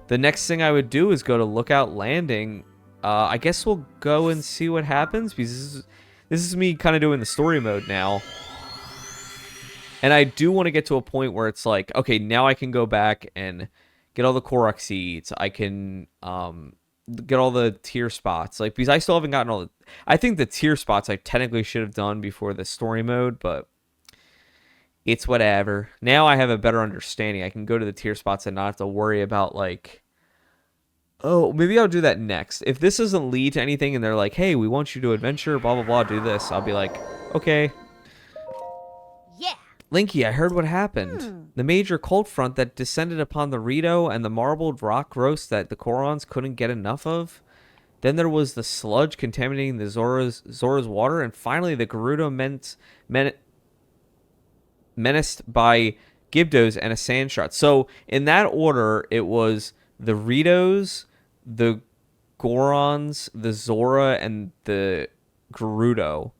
the next thing I would do is go to Lookout Landing. I guess we'll go and see what happens, because this is me kind of doing the story mode now. And I do want to get to a point where it's like, okay, now I can go back and get all the Korok seeds. I can get all the tier spots. Like, because I still haven't gotten all the... I think the tier spots I technically should have done before the story mode, but it's whatever. Now I have a better understanding. I can go to the tier spots and not have to worry about, like... Oh, maybe I'll do that next. If this doesn't lead to anything and they're like, hey, we want you to adventure, blah, blah, blah, do this, I'll be like, okay. Yeah. Linky, I heard what happened. The major cold front that descended upon the Rito and the marbled rock roast that the Korons couldn't get enough of. Then there was the sludge contaminating the Zora's water, and finally the Gerudo menaced by Gibdos and a sand shard. So in that order, it was the Ritos, the Gorons, the Zora, and the Gerudo.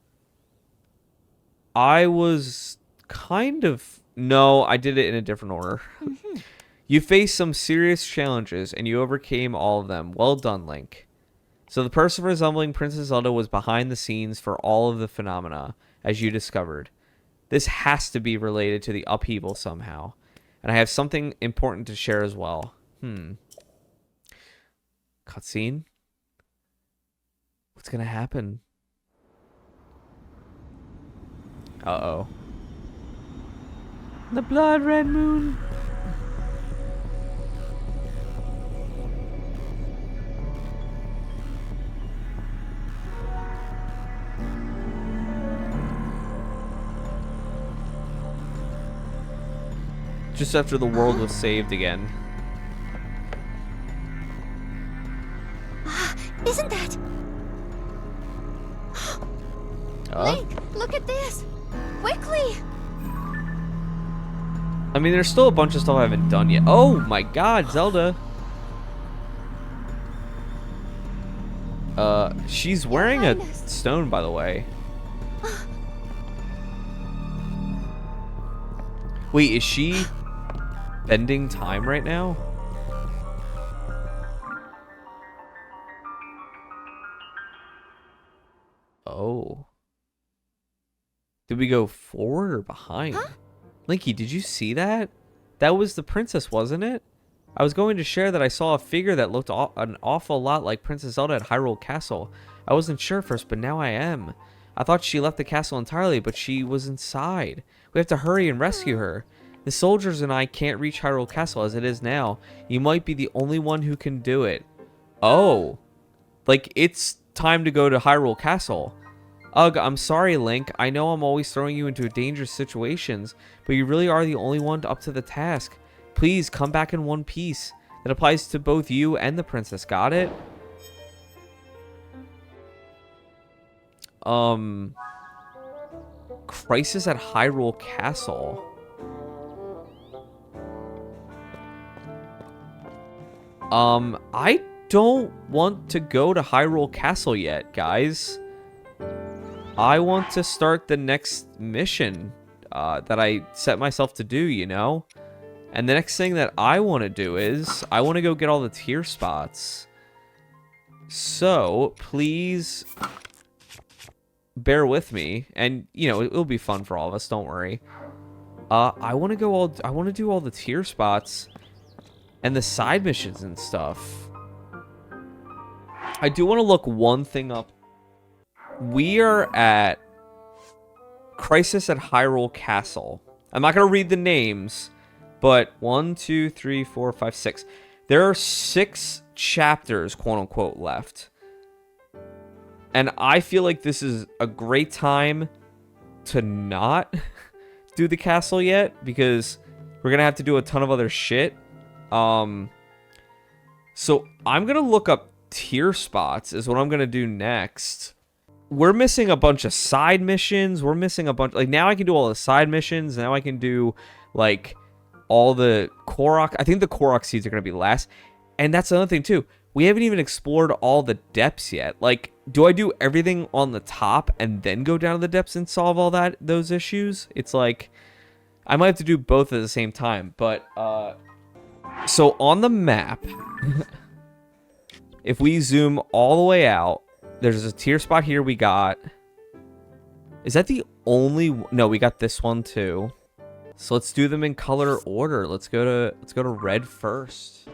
I was kind of... No, I did it in a different order. You faced some serious challenges, and you overcame all of them. Well done, Link. So the person resembling Princess Zelda was behind the scenes for all of the phenomena, as you discovered. This has to be related to the upheaval somehow. And I have something important to share as well. Cutscene? What's gonna happen? Uh-oh. The blood red moon. Just after the world was saved again. Isn't that... Link, look at this! Quickly! I mean, there's still a bunch of stuff I haven't done yet. Oh my god, Zelda! She's wearing a stone, by the way. Wait, is she bending time right now? Oh. Did we go forward or behind? Huh? Linky, did you see that? That was the princess, wasn't it? I was going to share that I saw a figure that looked an awful lot like Princess Zelda at Hyrule Castle. I wasn't sure first, but now I am. I thought she left the castle entirely, but she was inside. We have to hurry and rescue her. The soldiers and I can't reach Hyrule Castle as it is now. You might be the only one who can do it. Oh. Like, it's time to go to Hyrule Castle. Ugh, I'm sorry, Link. I know I'm always throwing you into dangerous situations, but you really are the only one up to the task. Please, come back in one piece. That applies to both you and the princess. Got it? Crisis at Hyrule Castle. I don't want to go to Hyrule Castle yet, guys. I want to start the next mission that I set myself to do, you know? And the next thing that I want to do is I want to go get all the tier spots. So, please bear with me. And, you know, it'll be fun for all of us, don't worry. I want to do all the tier spots and the side missions and stuff. I do want to look one thing up. We are at Crisis at Hyrule Castle. I'm not going to read the names, but 1, 2, 3, 4, 5, 6. There are 6 chapters, quote unquote, left. And I feel like this is a great time to not do the castle yet, because we're going to have to do a ton of other shit. So I'm going to look up tier spots is what I'm going to do next. We're missing a bunch of side missions. We're missing a bunch. Like, now I can do all the side missions. Now I can do, like, all the Korok. I think the Korok seeds are going to be last. And that's another thing, too. We haven't even explored all the depths yet. Like, do I do everything on the top and then go down to the depths and solve all those issues? It's like, I might have to do both at the same time. But, So on the map, if we zoom all the way out, there's a tier spot here we got. Is that the only... No, we got this one too. So let's do them in color order. Let's go to red first.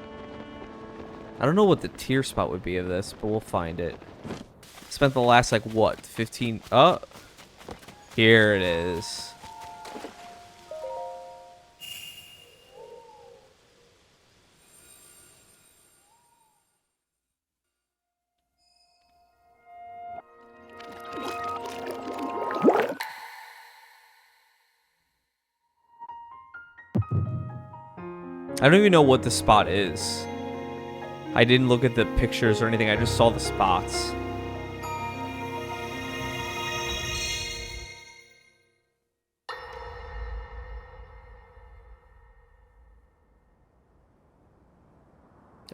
I don't know what the tier spot would be of this, but we'll find it. Spent the last, like, what, 15... Oh! Here it is. I don't even know what the spot is. I didn't look at the pictures or anything. I just saw the spots.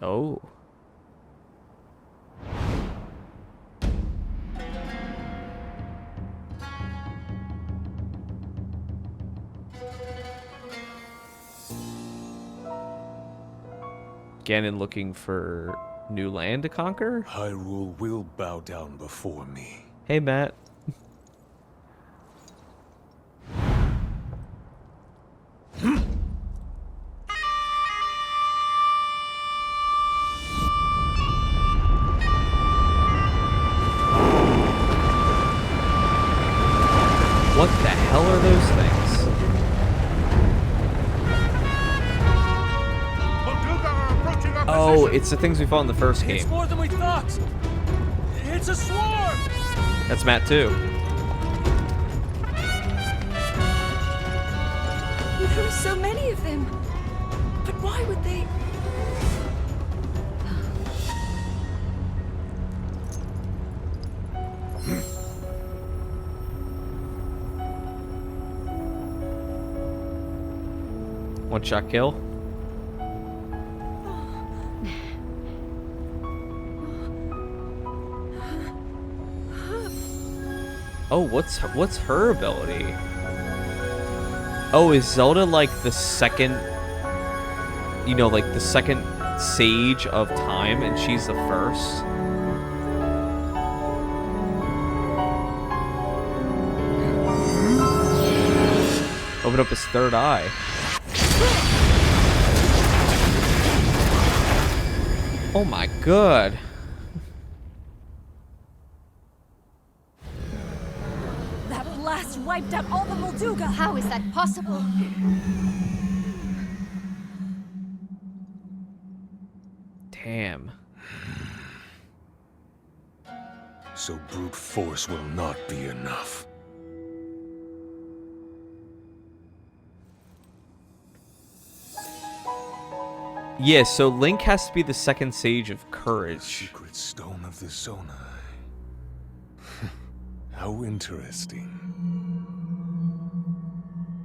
Oh. Ganon looking for new land to conquer? Hyrule will bow down before me. Hey, Matt. What the hell are those things? Oh, it's the things we fought in the first game. It's more than we thought. It's a swarm. That's Matt too. There are so many of them. But why would they? One shot kill. Oh, what's her ability? Oh, is Zelda like the second, you know, like the second sage of time and she's the first? Open up his third eye. Oh my god. That blast wiped out all the Molduga. How is that possible? Damn. So brute force will not be enough. Yeah, so Link has to be the second sage of courage. Secret stone of the Zonai. How interesting.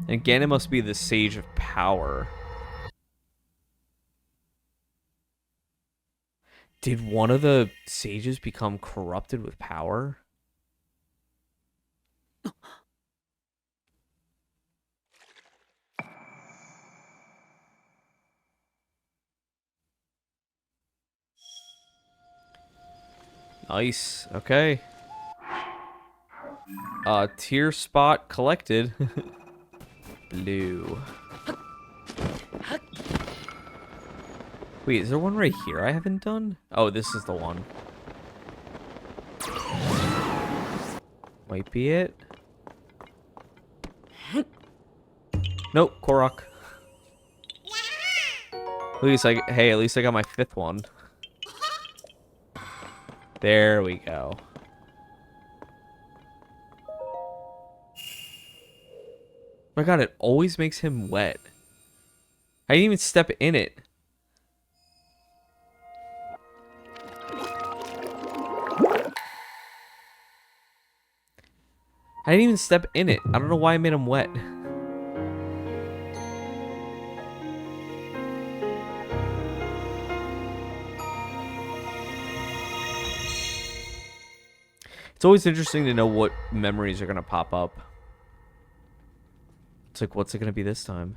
And Ganon must be the sage of power. Did one of the sages become corrupted with power? Nice. Okay. Tier spot collected. Blue. Wait, is there one right here I haven't done? Oh, this is the one. Might be it. Nope, Korok. At least at least I got my fifth one. There we go. Oh my god, it always makes him wet. I didn't even step in it. I didn't even step in it. I don't know why I made him wet. It's always interesting to know what memories are going to pop up. It's like, what's it going to be this time?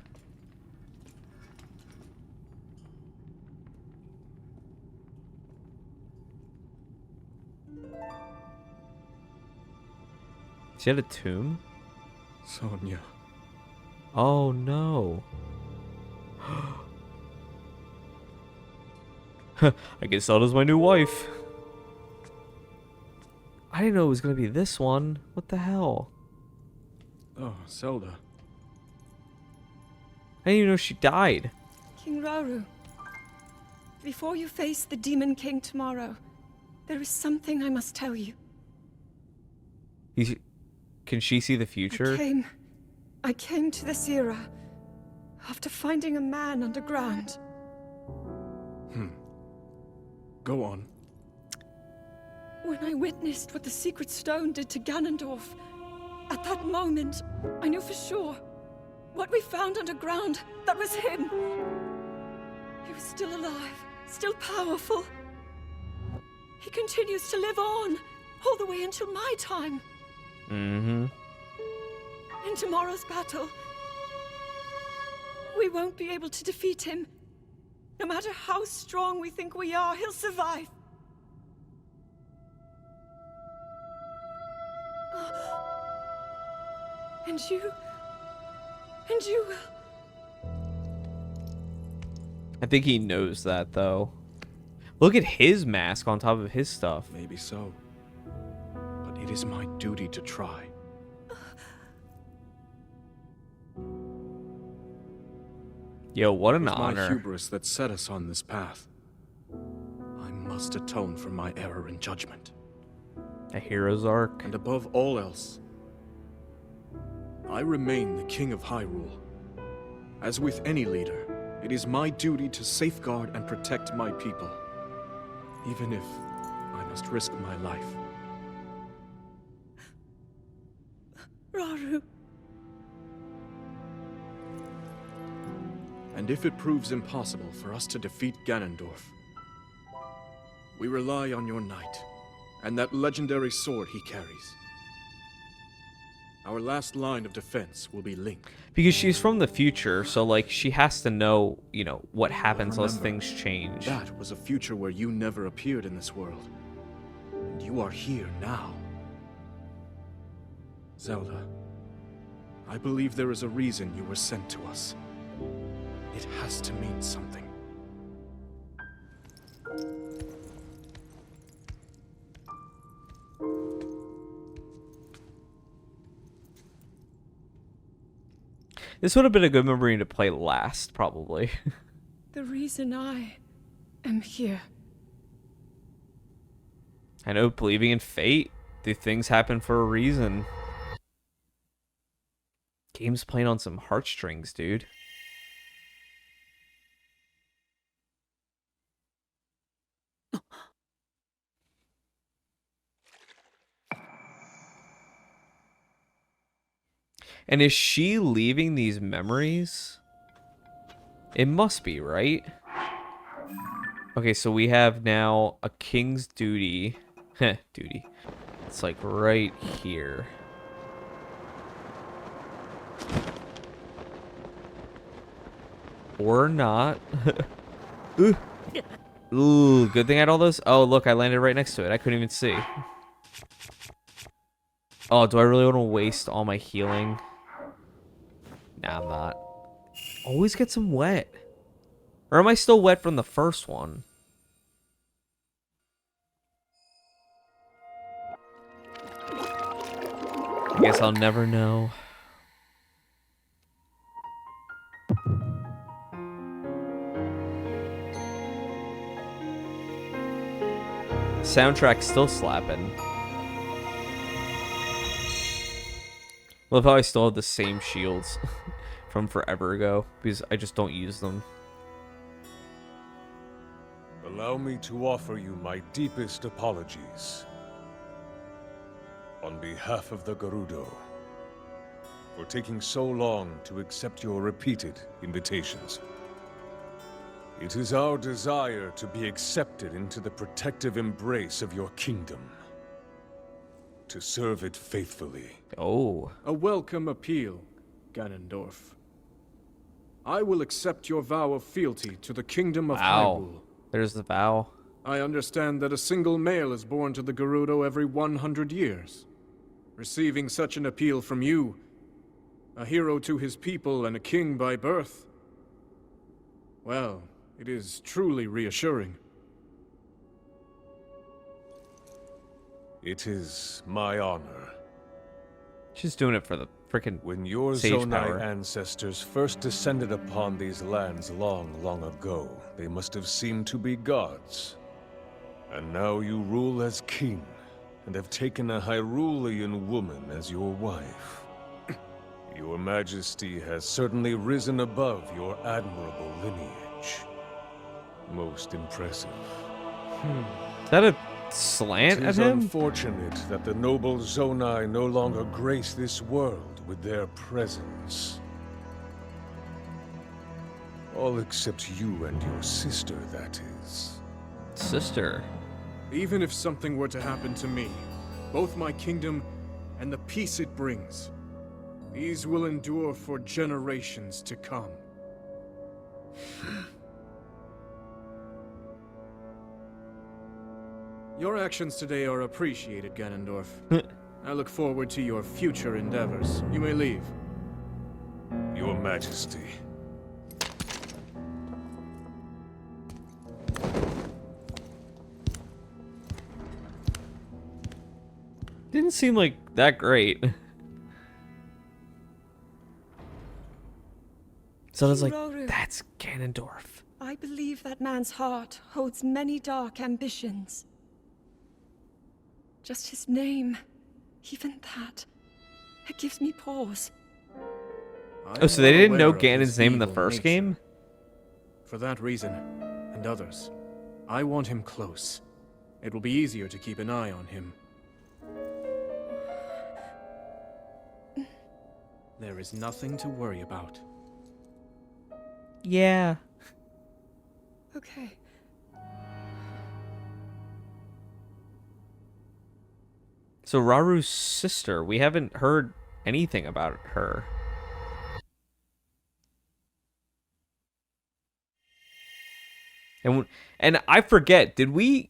Is he at a tomb? Sonia. Oh no. I guess Zelda's my new wife. I didn't know it was gonna be this one. What the hell? Oh, Zelda. I didn't even know she died. King Rauru, before you face the Demon King tomorrow, there is something I must tell you. Can she see the future? I came to this era after finding a man underground. Go on. When I witnessed what the secret stone did to Ganondorf, at that moment, I knew for sure what we found underground, that was him. He was still alive, still powerful. He continues to live on, all the way until my time. Mm-hmm. In tomorrow's battle, we won't be able to defeat him. No matter how strong we think we are, he'll survive. And you will. I think he knows that, though. Look at his mask on top of his stuff. Maybe so. But it is my duty to try. Yo, what an It was my honor. hubris that set us on this path. I must atone for my error in judgment. A hero's arc. And above all else, I remain the King of Hyrule. As with any leader, it is my duty to safeguard and protect my people, even if I must risk my life. Rauru. And if it proves impossible for us to defeat Ganondorf, we rely on your knight and that legendary sword he carries. Our last line of defense will be Link. Because she's from the future, so, like, she has to know, you know, what happens unless Remember, things change. That was a future where you never appeared in this world. And you are here now. Zelda, I believe there is a reason you were sent to us. It has to mean something. This would have been a good memory to play last, probably. The reason I am here. I know, believing in fate. The things happen for a reason. Game's playing on some heartstrings, dude. And is she leaving these memories? It must be, right? Okay, so we have now a king's duty. Duty. It's like right here. Or not. Ooh, good thing I had all those. Oh, look, I landed right next to it. I couldn't even see. Oh, do I really want to waste all my healing? Nah, I'm not. Always get some wet. Or am I still wet from the first one? I guess I'll never know. Soundtrack's still slapping. Love how I still have the same shields from forever ago because I just don't use them. Allow me to offer you my deepest apologies. On behalf of the Gerudo, for taking so long to accept your repeated invitations. It is our desire to be accepted into the protective embrace of your kingdom. To serve it faithfully. Oh. A welcome appeal, Ganondorf. I will accept your vow of fealty to the kingdom of Wow. Hyrule. There's the vow. I understand that a single male is born to the Gerudo every 100 years. Receiving such an appeal from you, a hero to his people and a king by birth, well, it is truly reassuring. It is my honor. She's doing it for the freaking When your sage Zonai power. ancestors first descended upon these lands long, long ago, they must have seemed to be gods. And now you rule as king, and have taken a Hyrulean woman as your wife. Your Majesty has certainly risen above your admirable lineage. Most impressive. Is that a slant It at is him? unfortunate that the noble Zonai no longer grace this world with their presence. All except you and your sister, that is. Sister. Even if something were to happen to me, both my kingdom and the peace it brings, these will endure for generations to come. Your actions today are appreciated, Ganondorf. I look forward to your future endeavors. You may leave. Your Majesty. Didn't seem like that great. So I was like, Kiroru. that's Ganondorf. I believe that man's heart holds many dark ambitions. Just his name, even that, it gives me pause. Oh, so they didn't know Aware of his Ganon's name in the evil first nature. game? For that reason, and others, I want him close. It will be easier to keep an eye on him. There is nothing to worry about. Yeah. Okay. So Raru's sister, we haven't heard anything about her. And I forget, did we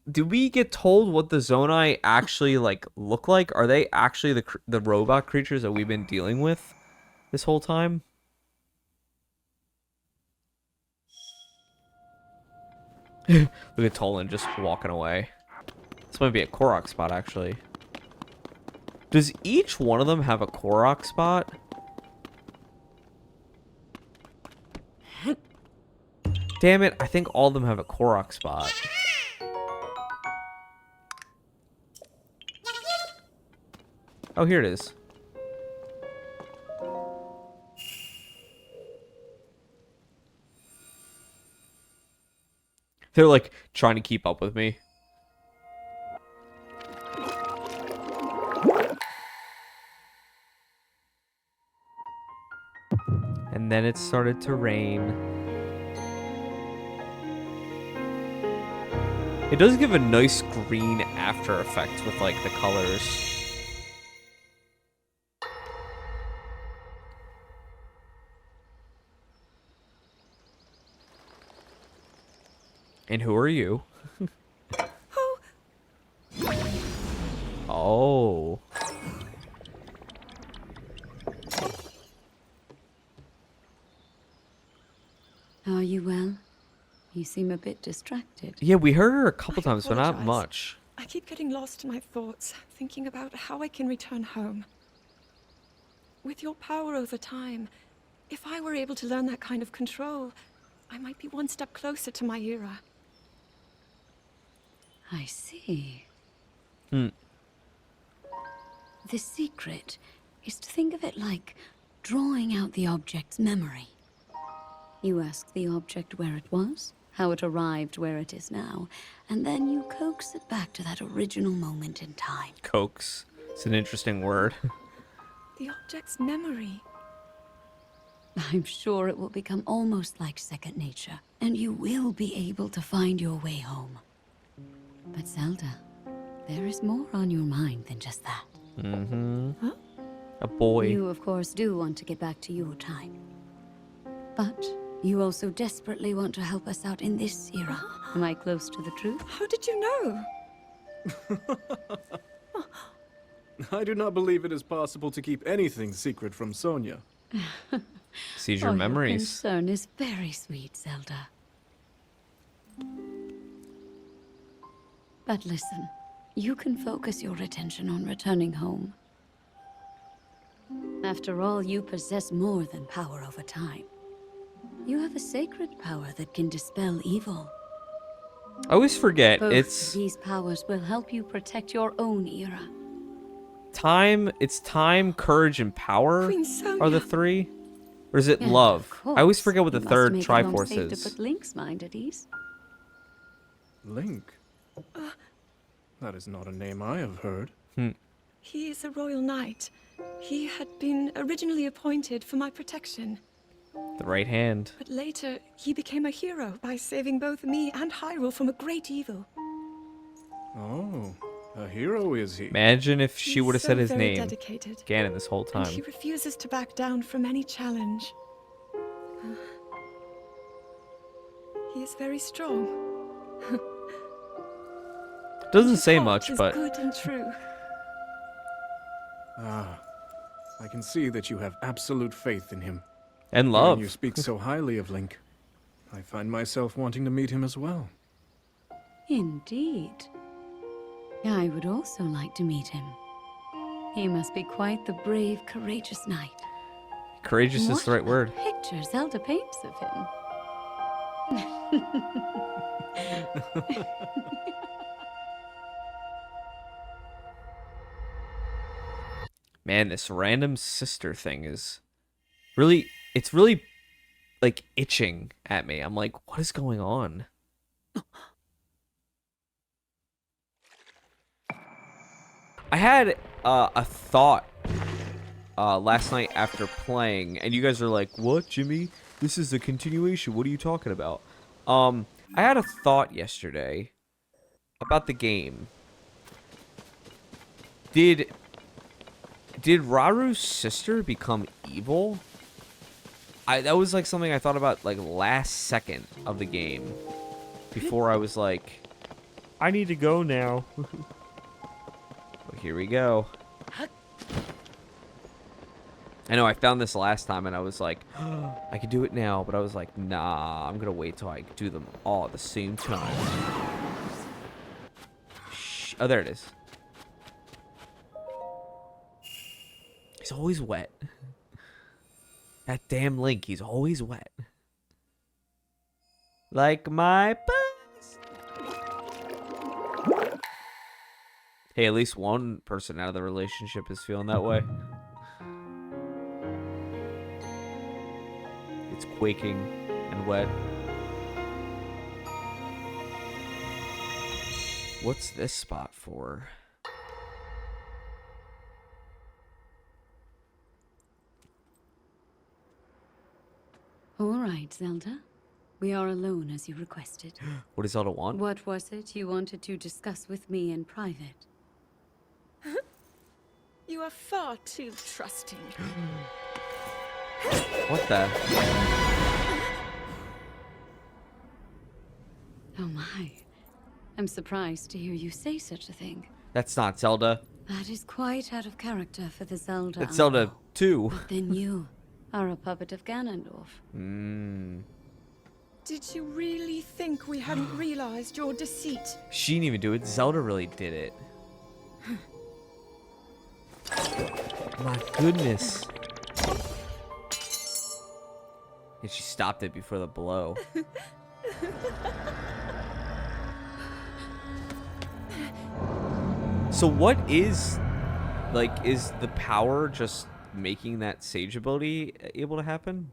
get told what the Zonai actually like look like? Are they actually the robot creatures that we've been dealing with this whole time? Look at Tolan just walking away. This might be a Korok spot, actually. Does each one of them have a Korok spot? Damn it, I think all of them have a Korok spot. Oh, here it is. They're like trying to keep up with me. And then it started to rain. It does give a nice green after effect with like the colors. And who are you? Oh. Are you well? You seem a bit distracted. Yeah, we heard her a couple I times, but not apologize. much. I keep getting lost in my thoughts, thinking about how I can return home. With your power over time, if I were able to learn that kind of control, I might be one step closer to my era. I see. Hmm. The secret is to think of it like drawing out the object's memory. You ask the object where it was, how it arrived where it is now, and then you coax it back to that original moment in time. Coax. It's an interesting word. The object's memory. I'm sure it will become almost like second nature, and you will be able to find your way home. But Zelda, there is more on your mind than just that. Mm-hmm. Huh? A boy. You, of course, do want to get back to your time. But You also desperately want to help us out in this era. Am I close to the truth? How did you know? I do not believe it is possible to keep anything secret from Sonia. Sees your Your memories. concern is very sweet, Zelda. But listen, you can focus your attention on returning home. After all, you possess more than power over time. You have a sacred power that can dispel evil. I always forget Both it's these powers will help you protect your own era. time. It's time, courage, and power Queen are the Sonia. three, or is it And love? of I always course, forget what the you must third make it home Triforce safe is. to put Link's mind at ease. Link? That is not a name I have heard. He is a royal knight. He had been originally appointed for my protection. The right hand. But later, he became a hero by saving both me and Hyrule from a great evil. Oh, a hero is he? Imagine if she He's would have so said his very name. dedicated. Ganon this whole And time. he refuses to back down from any challenge. He is very strong. Doesn't His say heart much, is but good and true. Ah, I can see that you have absolute faith in him. and Hearing love. you speak so highly of Link, I find myself wanting to meet him as well. Indeed. I would also like to meet him. He must be quite the brave, courageous knight. Courageous is the right What a word. picture Zelda paints of him. Man, this random sister thing is really, it's really like itching at me. I'm like, what is going on? I had a thought last night after playing, and you guys are like, what, Jimmy? This is a continuation. What are you talking about? I had a thought yesterday about the game. Did Raru's sister become evil? That was like something I thought about like last second of the game. Before I was like, I need to go now. Well, here we go. I know I found this last time and I was like, I could do it now, but I was like, nah, I'm gonna wait till I do them all at the same time. Shh. Oh, there it is. He's always wet. That damn Link, he's always wet. Like my bus. Hey, at least one person out of the relationship is feeling that way. It's quaking and wet. What's this spot for? All right, Zelda. We are alone as you requested. What does Zelda want? What was it you wanted to discuss with me in private? You are far too trusting. What the? Oh my. I'm surprised to hear you say such a thing. That's not Zelda. That is quite out of character for the Zelda. That's Zelda uncle. 2. Then you are a puppet of Ganondorf. Did you really think we hadn't realized your deceit? She didn't even do it. Zelda really did it. My goodness. And she stopped it before the blow. So what is, like, is the power just making that sage ability able to happen?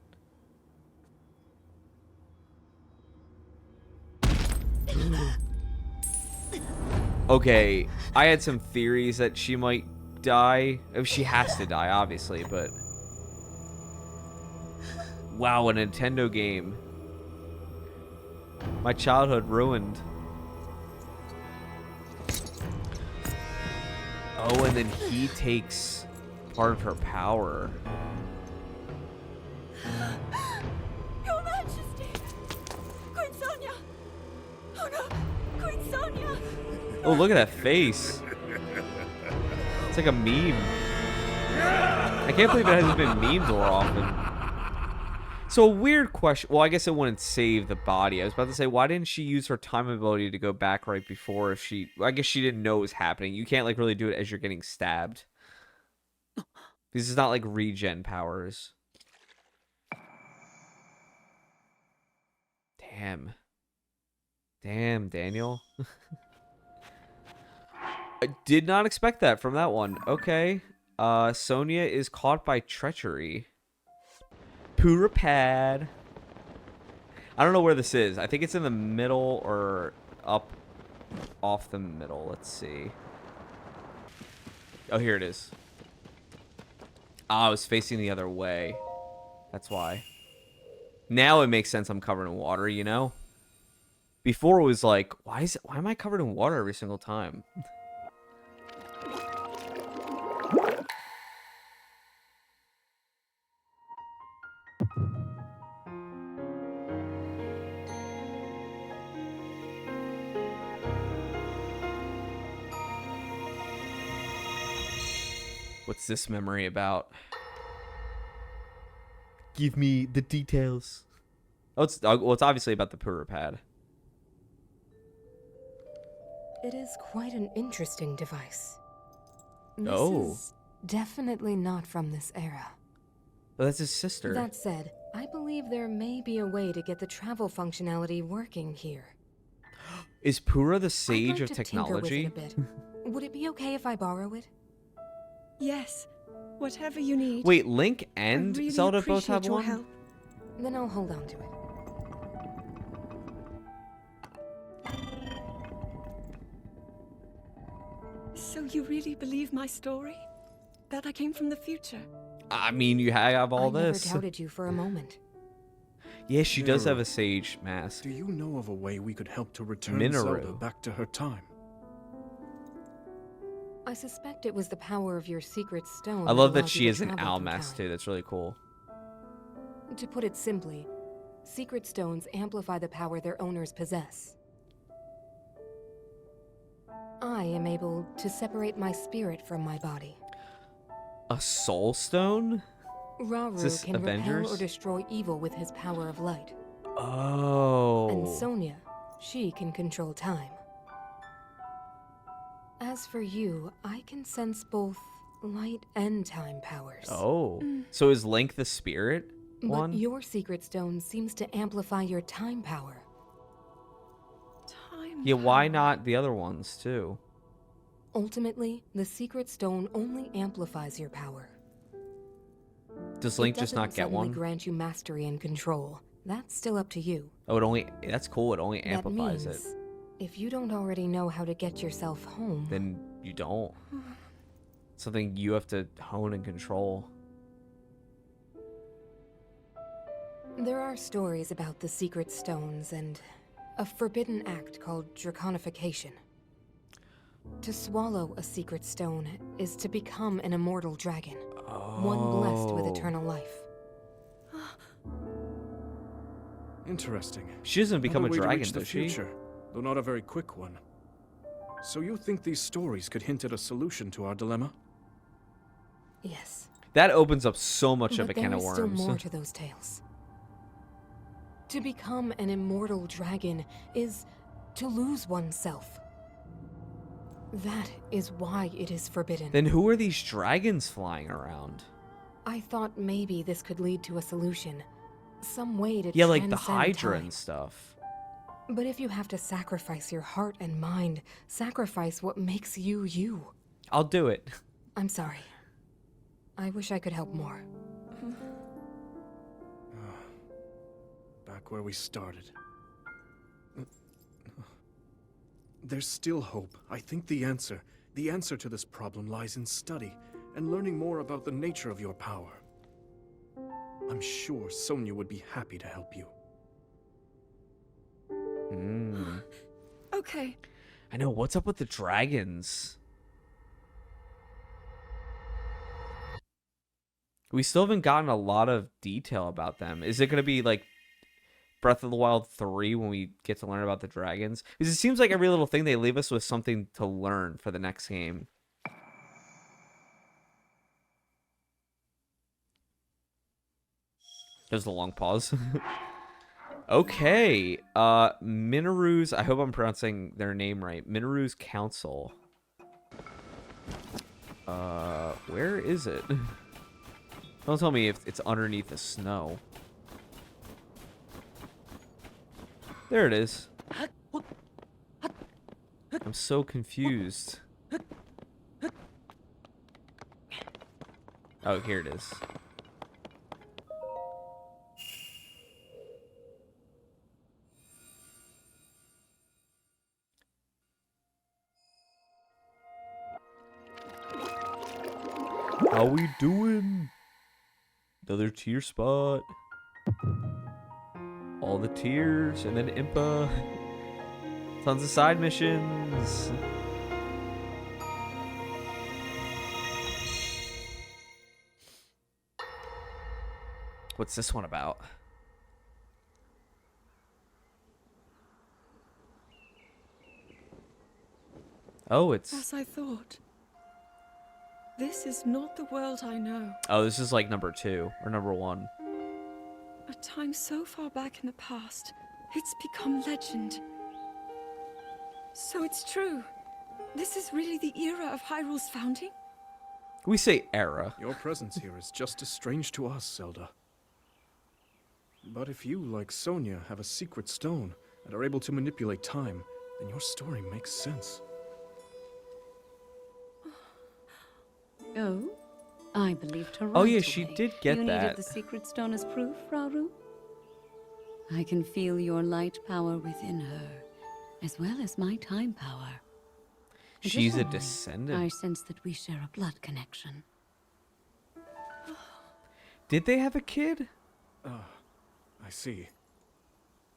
Okay, I had some theories that she might die. Oh, she has to die, obviously, but... Wow, a Nintendo game. My childhood ruined. Oh, and then he takes part of her power. Your Majesty! Oh, look at that face. It's like a meme. I can't believe it hasn't been memed more often. So a weird question. Well, I guess it wouldn't save the body. I was about to say, why didn't she use her time ability to go back right before if she... I guess she didn't know it was happening. You can't, like, really do it as you're getting stabbed. This is not, like, regen powers. Damn. Damn, Daniel. I did not expect that from that one. Okay. Sonya is caught by treachery. Purapad. I don't know where this is. I think it's in the middle or up off the middle. Let's see. Oh, here it is. Ah, I was facing the other way. That's why. Now it makes sense I'm covered in water, you know? Before it was like, why am I covered in water every single time? What's this memory about? Give me the details. Oh, it's obviously about the Purapad. It is quite an interesting device. This Oh. is definitely not from this era. Oh, that's his sister. That said, I believe there may be a way to get the travel functionality working here. Is Pura the I'd sage like of to technology? tinker with it a bit. Would it be okay if I borrow it? Yes, whatever you need. Wait, Link I and really Zelda both appreciate have your one? help. Then I'll hold on to it. So you really believe my story? That I came from the future? I mean, you have all I this. never doubted you for a moment. Yeah, she does have Minoru. a sage mask. Do you know of a way we could help to return Minoru. Zelda back to her time? I suspect it was the power of your secret stone. I love that allowed she you has to an travel owl through mask time. too. That's really cool. To put it simply, secret stones amplify the power their owners possess. I am able to separate my spirit from my body. A soul stone? Rauru this can Avengers? repel or destroy evil with his power of light. Oh. And Sonya, she can control time. As for you, I can sense both light and time powers. Oh. So is Link the spirit one? But your secret stone seems to amplify your time power. Time. Yeah, why power. not the other ones too? Ultimately, the secret stone only amplifies your power. Does Link It just doesn't not get suddenly one? grant you mastery and control. That's still up to you. Oh, it only that's cool. It only That amplifies means, it. if you don't already know how to get yourself home, Then you don't. Something you have to hone and control. there are stories about the secret stones and a forbidden act called draconification. To swallow a secret stone is to become an immortal dragon, one blessed with Oh. eternal life. Interesting. She doesn't become a Another way to dragon, reach the does she? future, though not a very quick one. So you think these stories could hint at a solution to our dilemma? Yes. That opens up so much of a But can there of is still worms. more to those tales. To become an immortal dragon is to lose oneself. That is why it is forbidden. Then who are these dragons flying around? I thought maybe this could lead to a solution. Some way to Yeah, like the transcend Hydra time. and stuff. But if you have to sacrifice your heart and mind, sacrifice what makes you you. I'll do it. I'm sorry. I wish I could help more. Back where we started. There's still hope. I think the answer to this problem lies in study and learning more about the nature of your power. I'm sure Sonya would be happy to help you. Okay. I know. What's up with the dragons? We still haven't gotten a lot of detail about them. Is it going to be like Breath of the Wild 3 when we get to learn about the dragons. Because it seems like every little thing they leave us with something to learn for the next game. There's a long pause. Okay. Minoru's, I hope I'm pronouncing their name right. Minoru's Council. Where is it? Don't tell me if it's underneath the snow. There it is. I'm so confused. Oh, here it is. How we doing? Another tier spot. All the tiers, and then Impa. Tons of side missions. What's this one about? Oh, it's... As I thought. This is not the world I know. Oh, this is like number 2 or number 1. A time so far back in the past, it's become legend. So it's true. This is really the era of Hyrule's founding? We say era. Your presence here is just as strange to us, Zelda. But if you, like Sonia, have a secret stone and are able to manipulate time, then your story makes sense. Oh? I believed her right Oh yeah, she away. did get you that. You needed the secret stone as proof, Rauru? I can feel your light power within her, as well as my time power. She's a Additionally, descendant. I sense that we share a blood connection. Did they have a kid? I see.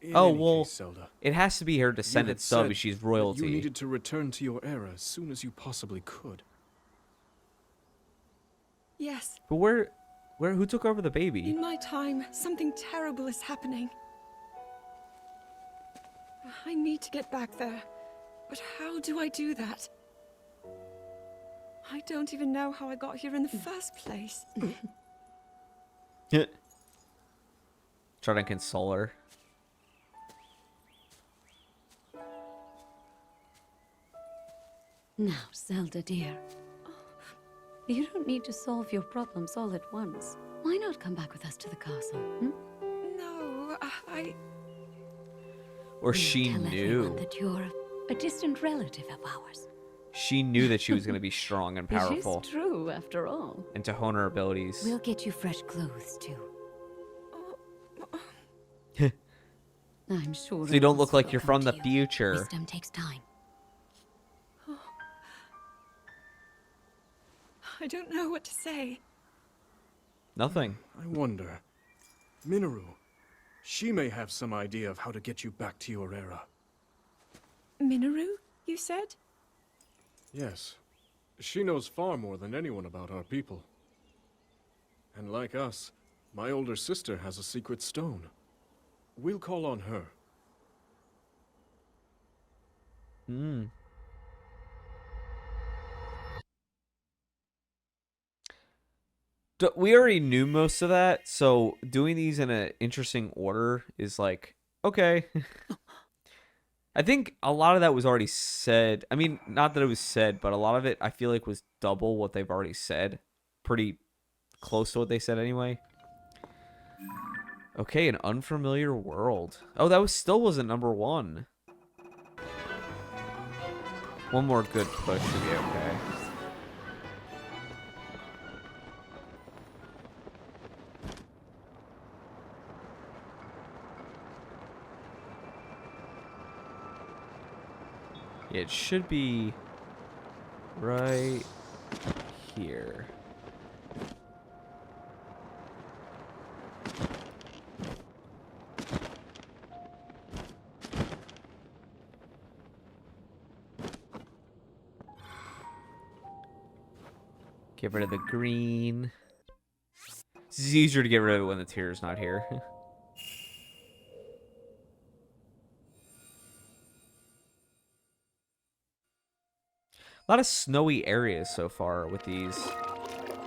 In Oh, any well, case, Zelda, it has to be her you descendant had so said she's that royalty. you needed to return to your era as soon as you possibly could. Yes. But who took over the baby? In my time, something terrible is happening. I need to get back there. But how do I do that? I don't even know how I got here in the first place. Try to console her. Now, Zelda dear, you don't need to solve your problems all at once. Why not come back with us to the castle? No, Or she Tell knew. everyone that you're a distant relative of ours. She knew that she was going to be strong and powerful. It is true, after all. And to hone her abilities. We'll get you fresh clothes, too. I'm sure. So you don't look like you're from the future. Wisdom takes time. I don't know what to say. Nothing. I wonder. Minoru, she may have some idea of how to get you back to your era. Minoru, you said? Yes. She knows far more than anyone about our people. And like us, my older sister has a secret stone. We'll call on her. We already knew most of that, so doing these in an interesting order is like, okay. I think a lot of that was already said. I mean, not that it was said, but a lot of it I feel like was double what they've already said. Pretty close to what they said anyway. Okay, an unfamiliar world. Oh, that still wasn't number 1. One more good push to be okay. It should be right here. Get rid of the green. It's easier to get rid of it when the tier's not here. A lot of snowy areas so far with these.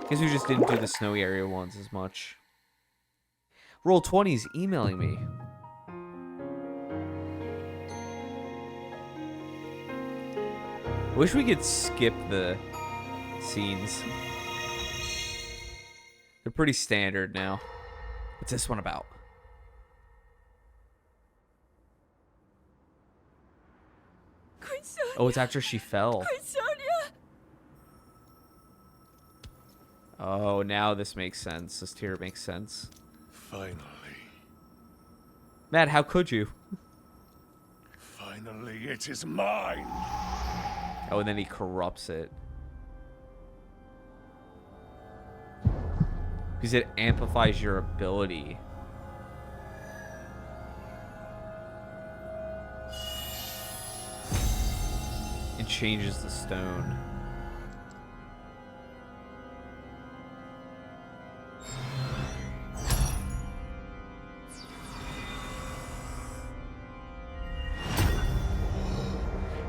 Guess we just didn't do the snowy area ones as much. Roll20's emailing me. Wish we could skip the scenes. They're pretty standard now. What's this one about? Queen Sonia! Oh, it's after she fell. Queen Sonia! Oh, now this makes sense. This tier makes sense. Finally. Matt, how could you? Finally, it is mine. Oh, and then he corrupts it. Because it amplifies your ability. It changes the stone.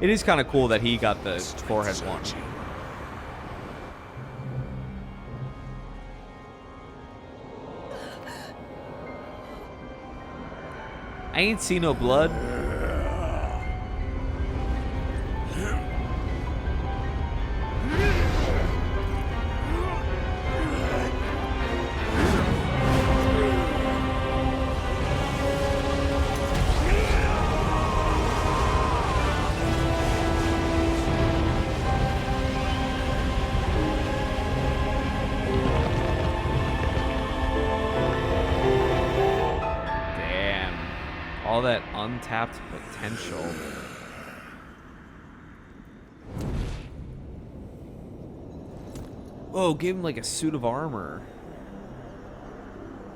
It is kind of cool that he got the forehead one. I ain't seen no blood. All that untapped potential. Oh, gave him like a suit of armor.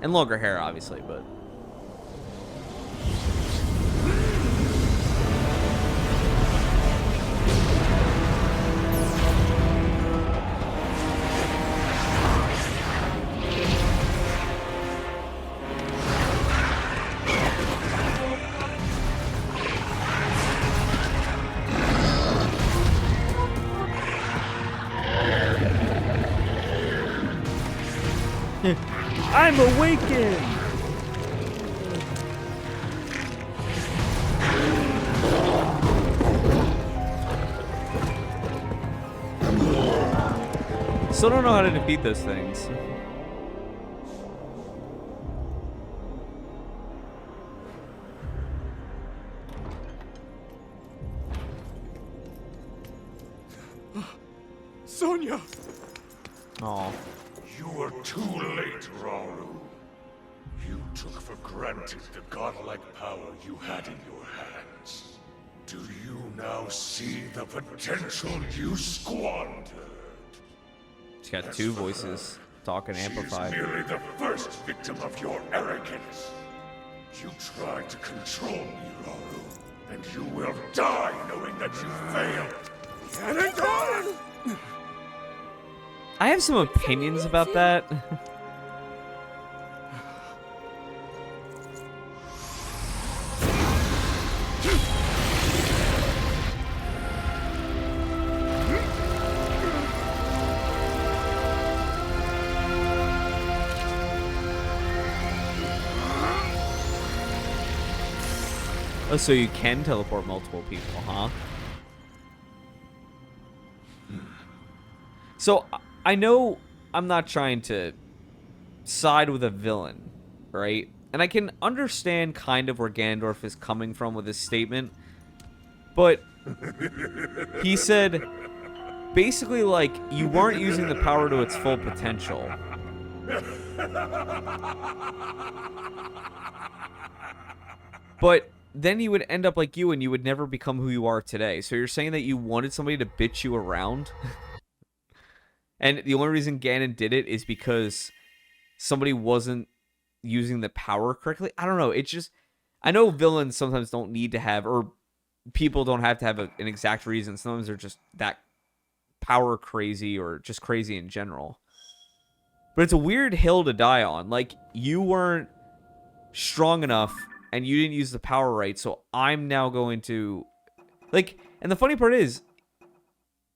And longer hair, obviously, but... I'm awakened! Still don't know how to defeat those things. Sonia! Oh. You were too late, Rauru. You took for granted the godlike power you had in your hands. Do you now see the potential you squandered? She's got two voices, talking amplified. She's merely the first victim of your arrogance. You tried to control me, Rauru, and you will die knowing that you failed. Ganondorf! I have some opinions about that. Oh, so you can teleport multiple people, huh? So, I know I'm not trying to side with a villain, right? And I can understand kind of where Ganondorf is coming from with his statement. But he said, basically, like, you weren't using the power to its full potential. But then you would end up like you and you would never become who you are today. So you're saying that you wanted somebody to bitch you around? And the only reason Ganon did it is because somebody wasn't using the power correctly? I don't know. It's just... I know villains sometimes don't need to have... Or people don't have to have an exact reason. Sometimes they're just that power crazy or just crazy in general. But it's a weird hill to die on. Like, you weren't strong enough and you didn't use the power right, so I'm now going to... Like, and the funny part is...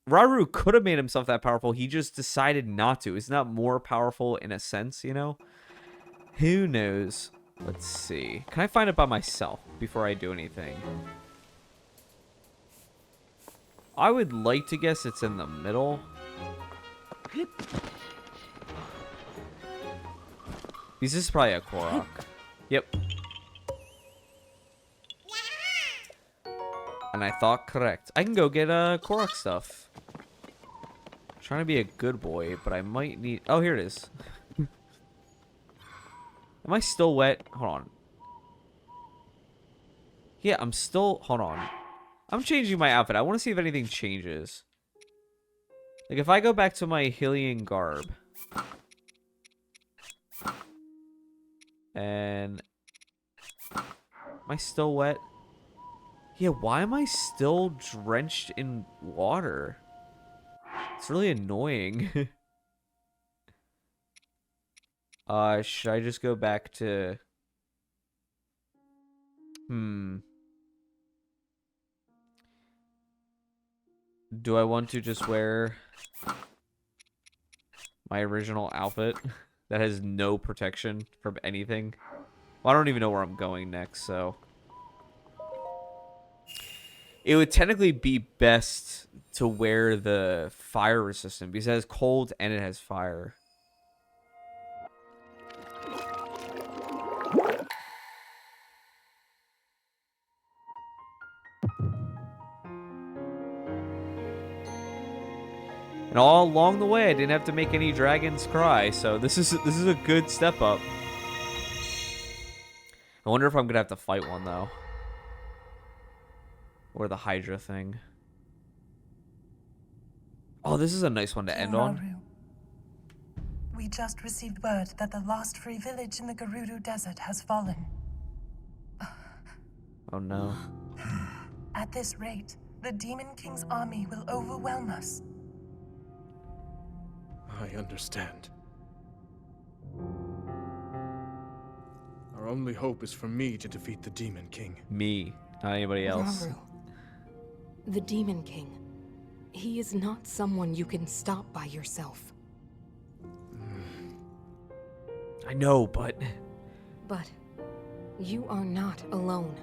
Rauru could have made himself that powerful. He just decided not to. He's not more powerful in a sense, you know? Who knows? Let's see. Can I find it by myself before I do anything? I would like to guess it's in the middle. This is probably a Korok. Yep. And I thought correct. I can go get Korok stuff. Trying to be a good boy, but I might need... Oh, here it is. Am I still wet? Hold on. Yeah, I'm still... Hold on. I'm changing my outfit. I want to see if anything changes. Like, if I go back to my Hylian garb. And... Am I still wet? Yeah, why am I still drenched in water? It's really annoying. Should I just go back to... Do I want to just wear my original outfit that has no protection from anything? Well, I don't even know where I'm going next, so... It would technically be best to wear the fire resistant because it has cold and it has fire. And all along the way, I didn't have to make any dragons cry, so this is a good step up. I wonder if I'm gonna have to fight one though. Or the Hydra thing. Oh, this is a nice one to end on. We just received word that the last free village in the Gerudo Desert has fallen. Oh no. At this rate, the Demon King's army will overwhelm us. I understand. Our only hope is for me to defeat the Demon King. Me, not anybody else. Rauru. The Demon King. He is not someone you can stop by yourself. I know, but... But you are not alone.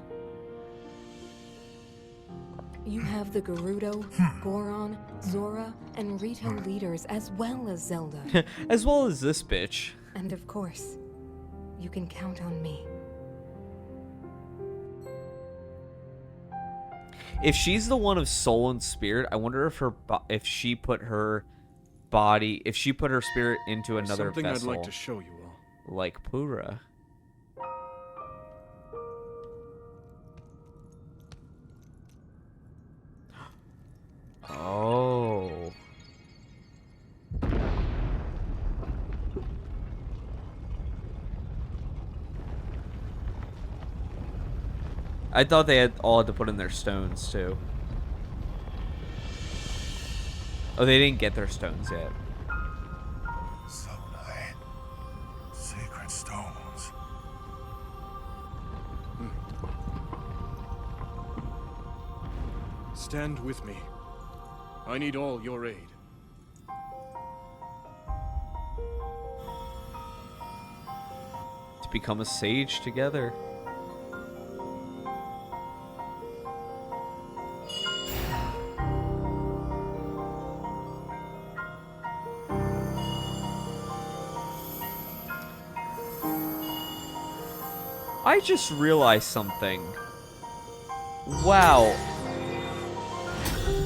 You have the Gerudo, Goron, Zora, and Rito leaders as well as Zelda. As well as this bitch. And of course, you can count on me. If she's the one of soul and spirit, I wonder if she put her body, if she put her spirit into another Something vessel. I'd like to show you all. Like Pura. Oh. I thought they all had to put in their stones too. Oh, they didn't get their stones yet. Sonai. Sacred stones. Stand with me. I need all your aid. To become a sage together. I just realized something. Wow.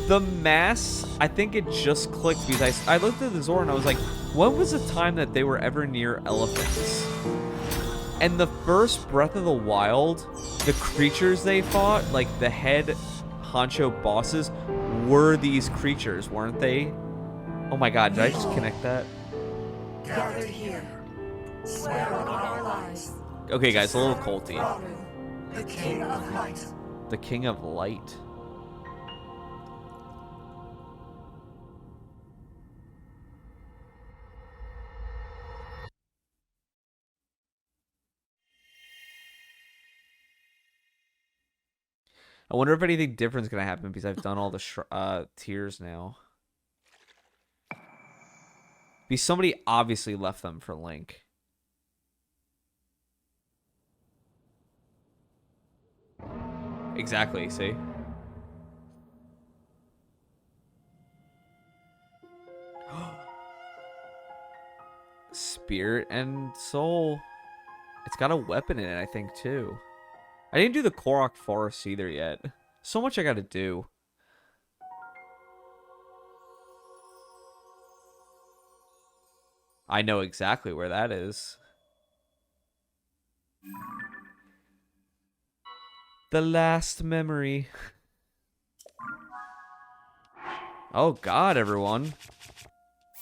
The mass, I think it just clicked because I looked at the Zora and I was like, when was the time that they were ever near elephants? And the first Breath of the Wild, the creatures they fought, like the head honcho bosses, were these creatures, weren't they? Oh my god, did I just connect that? Gathered here, swear on our lives. Okay guys, a little culty. Rauru, the King of Light. The King of Light. I wonder if anything different is gonna happen because I've done all the tiers now. Because somebody obviously left them for Link. Exactly, see? Spirit and soul. It's got a weapon in it, I think, too. I didn't do the Korok Forest either yet. So much I gotta do. I know exactly where that is. The last memory. Oh god, everyone.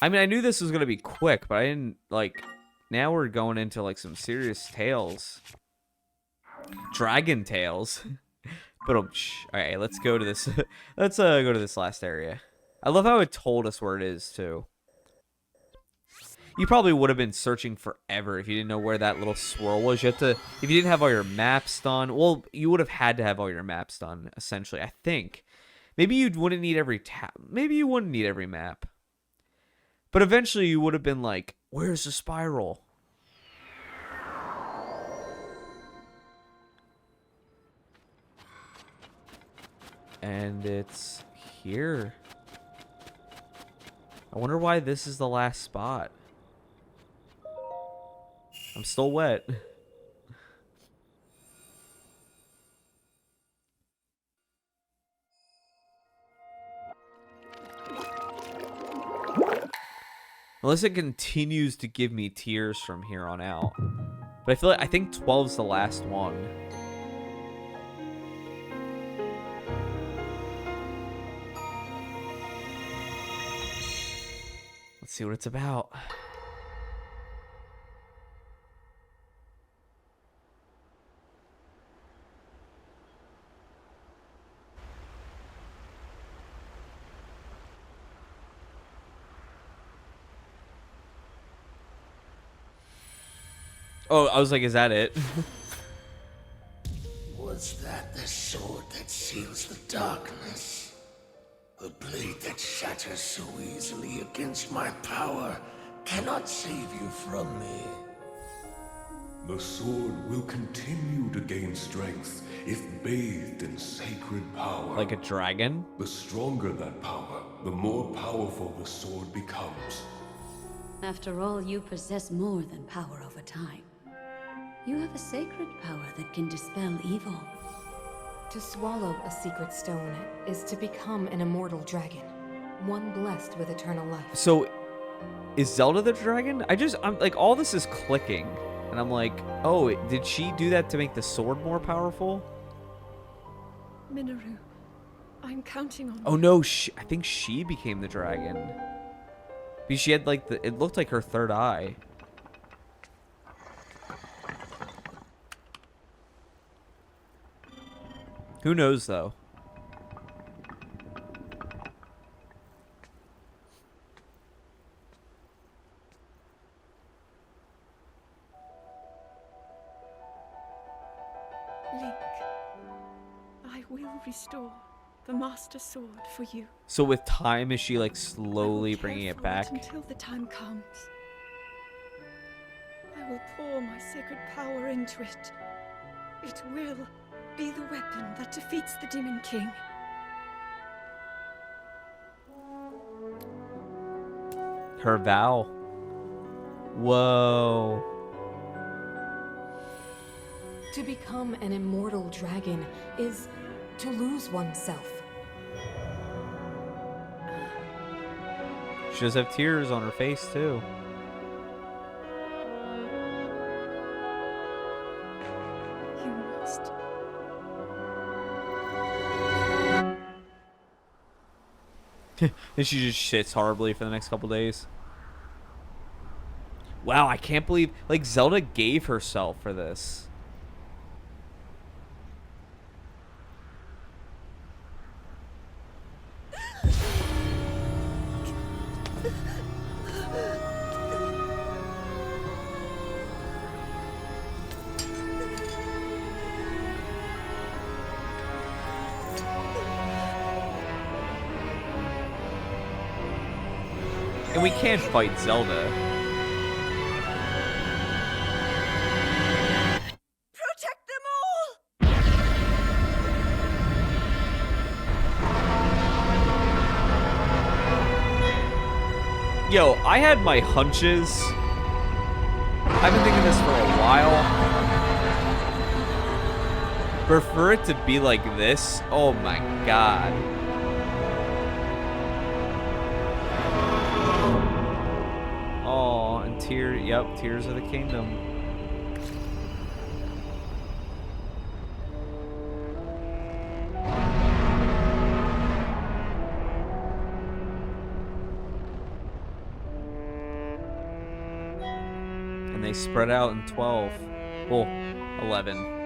I mean, I knew this was gonna be quick, but I didn't, like... Now we're going into, like, some serious tales. Dragon tales. But, alright, let's go to this. Let's, go to this last area. I love how it told us where it is, too. You probably would have been searching forever if you didn't know where that little swirl was. You have to... If you didn't have all your maps done... Well, you would have had to have all your maps done, essentially, I think. Maybe you wouldn't need every Maybe you wouldn't need every map. But eventually you would have been like, where's the spiral? And it's here. I wonder why this is the last spot. I'm still wet. Unless it continues to give me tears from here on out. But I think 12's the last one. Let's see what it's about. Oh, I was like, is that it? Was that the sword that seals the darkness? A blade that shatters so easily against my power cannot save you from me. The sword will continue to gain strength if bathed in sacred power. Like a dragon? The stronger that power, the more powerful the sword becomes. After all, you possess more than power over time. You have a sacred power that can dispel evil. To swallow a secret stone is to become an immortal dragon, one blessed with eternal life. So, is Zelda the dragon? I'm like, all this is clicking. And I'm like, oh, did she do that to make the sword more powerful? Minoru, I'm counting on Oh no, I think she became the dragon. Because she had like it looked like her third eye. Who knows though? Link, I will restore the Master Sword for you. So with time, is she like I slowly will bringing care it for back? until the time comes. I will pour my sacred power into it. It will be the weapon that defeats the Demon King. Her vow. Whoa. To become an immortal dragon is to lose oneself. She does have tears on her face too. You must. And she just shits horribly for the next couple days. Wow, I can't believe like Zelda gave herself for this. And we can't fight Zelda. Protect them all! Yo, I had my hunches. I've been thinking this for a while. But for it to be like this, oh my god. Oh, and Tears of the Kingdom. And they spread out in 12. Well, 11.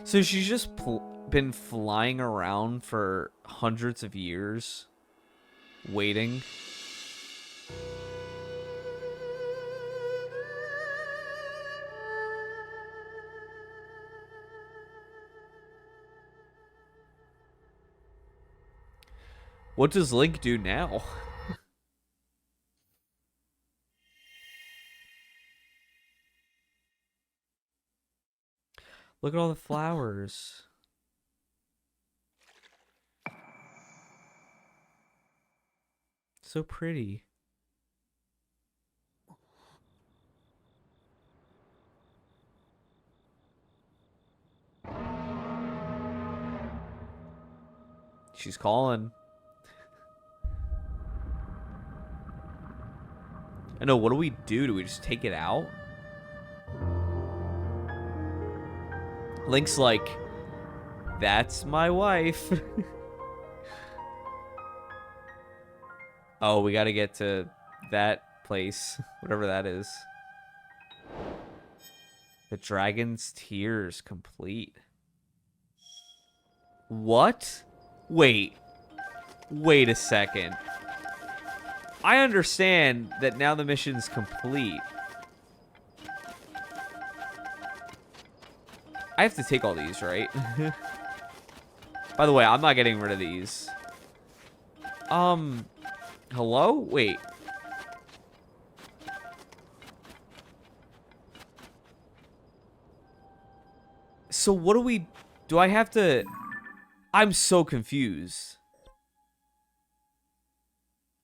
So she's just been flying around for hundreds of years, waiting. What does Link do now? Look at all the flowers. So pretty. She's calling. I know, what do we do? Do we just take it out? Link's like, that's my wife. Oh, we gotta get to that place, whatever that is. The Dragon's Tears complete. What? Wait a second. I understand that now the mission's complete. I have to take all these, right? By the way, I'm not getting rid of these. Hello? Wait. So what do we... Do I have to... I'm so confused.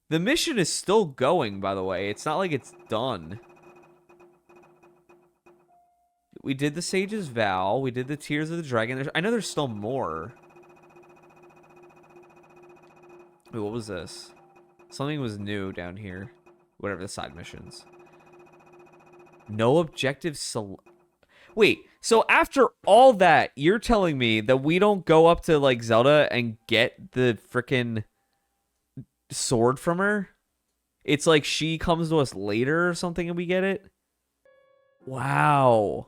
The mission is still going, by the way. It's not like it's done. We did the Sage's Vow. We did the Tears of the Dragon. I know there's still more. Wait, what was this? Something was new down here. Whatever the side missions. No objective Wait, so after all that, you're telling me that we don't go up to, like, Zelda and get the frickin' sword from her? It's like she comes to us later or something and we get it? Wow.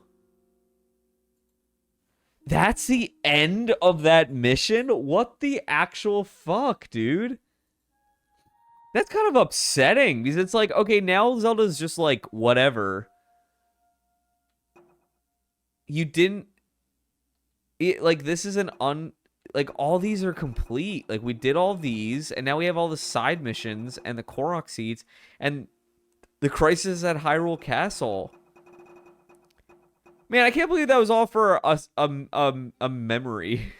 That's the end of that mission? What the actual fuck, dude? That's kind of upsetting because it's like, okay, now Zelda's just like, whatever. You didn't... like, this is an like, all these are complete. Like, we did all these, and now we have all the side missions and the Korok seeds and the Crisis at Hyrule Castle. Man, I can't believe that was all for a memory.